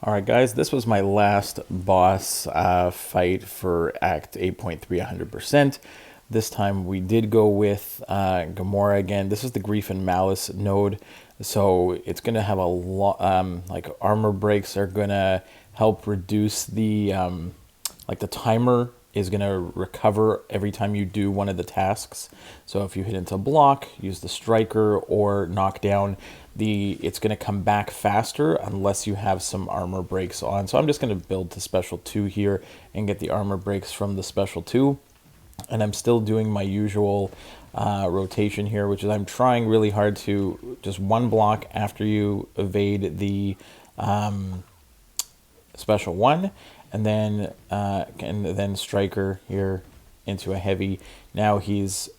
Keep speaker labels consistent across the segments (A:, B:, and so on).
A: Alright guys, this was my last boss fight for Act 8.3 100%. This time we did go with Gamora again. This is the Grief and Malice node, so it's going to have a lot, like armor breaks are going to help reduce the, like the timer is going to recover every time you do one of the tasks. So if you hit into block, use the striker or knock down, it's going to come back faster unless you have some armor breaks on. So I'm just going to build to special 2 here and get the armor breaks from the special 2. And I'm still doing my usual rotation here, which is I'm trying really hard to just one block after you evade the special 1, and then striker here into a heavy. Now he's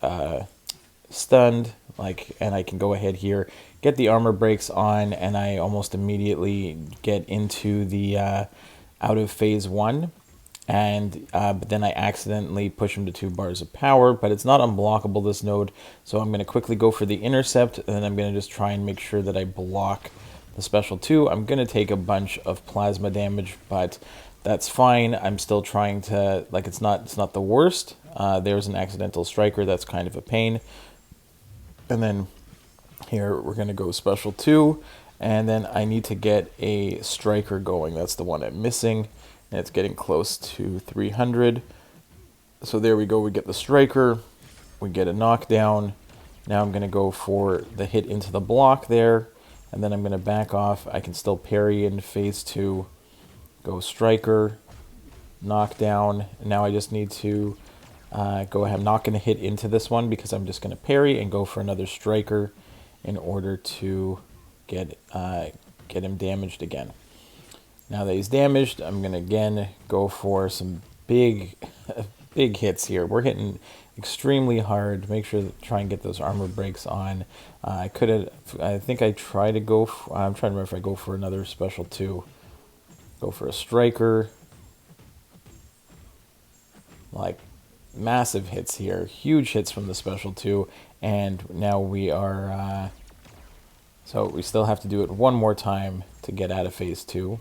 A: stunned, and I can go ahead here, get the armor breaks on, and I almost immediately get into the out of phase 1. And but then I accidentally push him to 2 bars of power, but it's not unblockable, this node, so I'm going to quickly go for the intercept, and then I'm going to just try and make sure that I block the special 2. I'm going to take a bunch of plasma damage, but that's fine. I'm still trying to, like, it's not the worst. There's an accidental striker, that's kind of a pain. And then here we're going to go special 2, and then I need to get a striker going. That's the one I'm missing. And it's getting close to 300. So there we go, we get the striker, we get a knockdown. Now I'm going to go for the hit into the block there, and then I'm going to back off. I can still parry in phase 2. Go striker, knockdown. Now I just need to go ahead. I'm not going to hit into this one because I'm just going to parry and go for another striker in order to get him damaged again. Now that he's damaged, I'm going to again go for some big hits here. We're hitting extremely hard. Make sure to try and get those armor breaks on. I think I try to go, I'm trying to remember if I go for another special 2. Go for a striker. Like, massive hits here. Huge hits from the special 2. And now we are, so we still have to do it one more time to get out of phase 2.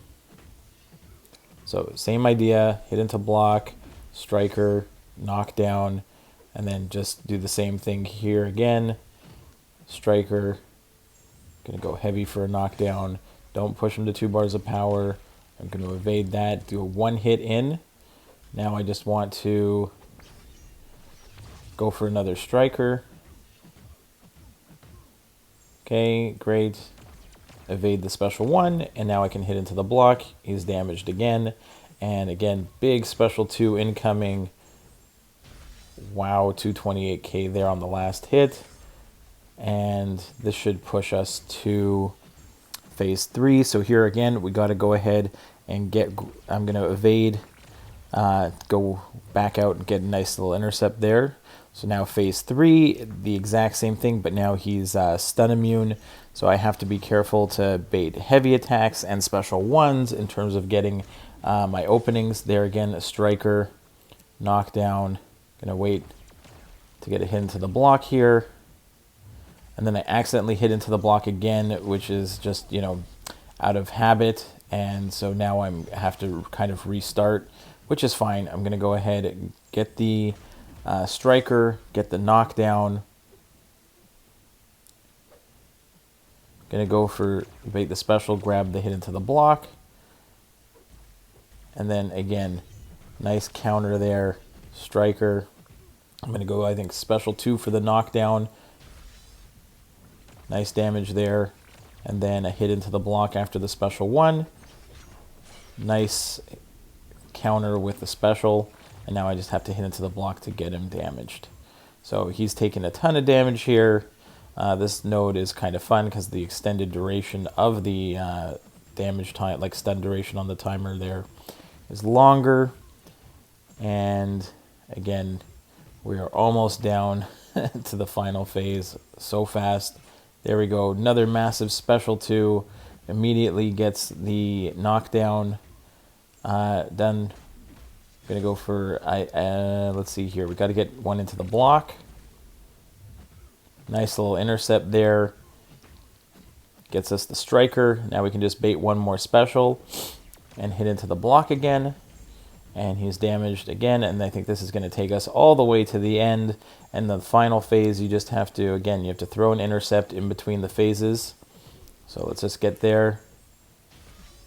A: So same idea, hit into block, striker, knockdown, and then just do the same thing here again. Striker, gonna go heavy for a knockdown. Don't push him to 2 bars of power. I'm gonna evade that, do a 1 hit in. Now I just want to go for another striker. Okay, great. Evade the special 1, and now I can hit into the block. He's damaged again, and again, big special 2 incoming. Wow, 228k there on the last hit, and this should push us to phase 3. So here again, we got to go ahead and I'm going to evade, go back out and get a nice little intercept there. So now phase 3, the exact same thing, but now he's stun immune. So I have to be careful to bait heavy attacks and special 1s in terms of getting my openings. There again, a striker, knockdown. Gonna wait to get a hit into the block here. And then I accidentally hit into the block again, which is just, out of habit. And so now I have to kind of restart, which is fine. I'm gonna go ahead and get the striker, get the knockdown. Gonna go for bait the special, grab the hit into the block. And then again, nice counter there, striker. I'm gonna go, I think, special 2 for the knockdown. Nice damage there. And then a hit into the block after the special 1. Nice counter with the special. And now I just have to hit into the block to get him damaged. So he's taking a ton of damage here. This node is kind of fun because the extended duration of the damage time, like stun duration on the timer there, is longer. And again, we are almost down to the final phase so fast. There we go, another massive special 2. Immediately gets the knockdown done. Gonna go for, let's see here, we got to get 1 into the block. Nice little intercept there. Gets us the striker. Now we can just bait 1 more special. and hit into the block again. And he's damaged again, and I think this is going to take us all the way to the end. And the final phase, you just have to, again, you have to throw an intercept in between the phases. So let's just get there.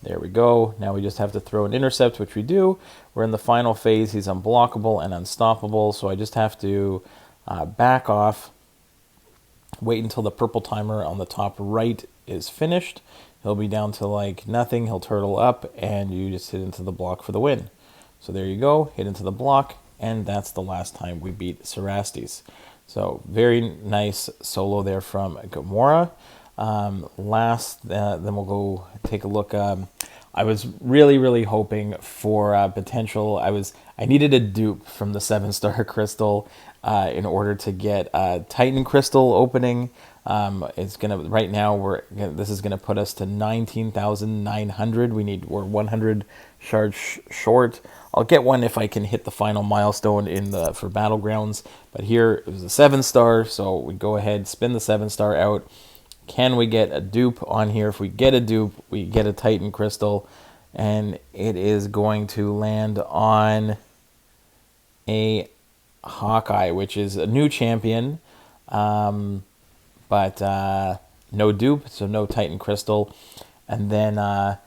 A: There we go. Now we just have to throw an intercept, which we do. We're in the final phase. He's unblockable and unstoppable, so I just have to back off, wait until the purple timer on the top right is finished. He'll be down to like nothing. He'll turtle up, and you just hit into the block for the win. So there you go, hit into the block, and that's the last time we beat Cerastes. So very nice solo there from Gamora. Then we'll go take a look. I was really hoping for potential. I needed a dupe from the 7-star crystal in order to get Titan crystal opening. It's gonna right now this is gonna put us to 19,900. We're 100 shards short. I'll get one if I can hit the final milestone for Battlegrounds. But here it was a 7-star, so we go ahead, spin the 7-star out. Can we get a dupe on here? If we get a dupe, we get a Titan crystal, and it is going to land on a Hawkeye, which is a new champion, but no dupe, so no Titan crystal. And then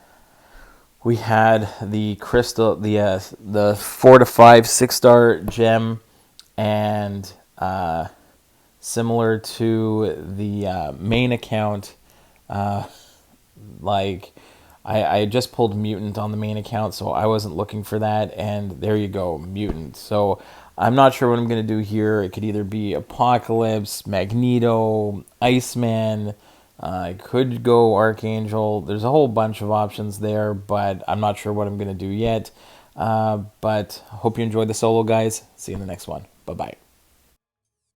A: we had the crystal, the 4 to 5 6-star gem, and similar to the main account, I just pulled mutant on the main account, so I wasn't looking for that, and there you go, mutant. So I'm not sure what I'm going to do here. It could either be Apocalypse, Magneto, Iceman. I could go Archangel. There's a whole bunch of options there, but I'm not sure what I'm going to do yet. But hope you enjoyed the solo, guys. See you in the next one. Bye-bye.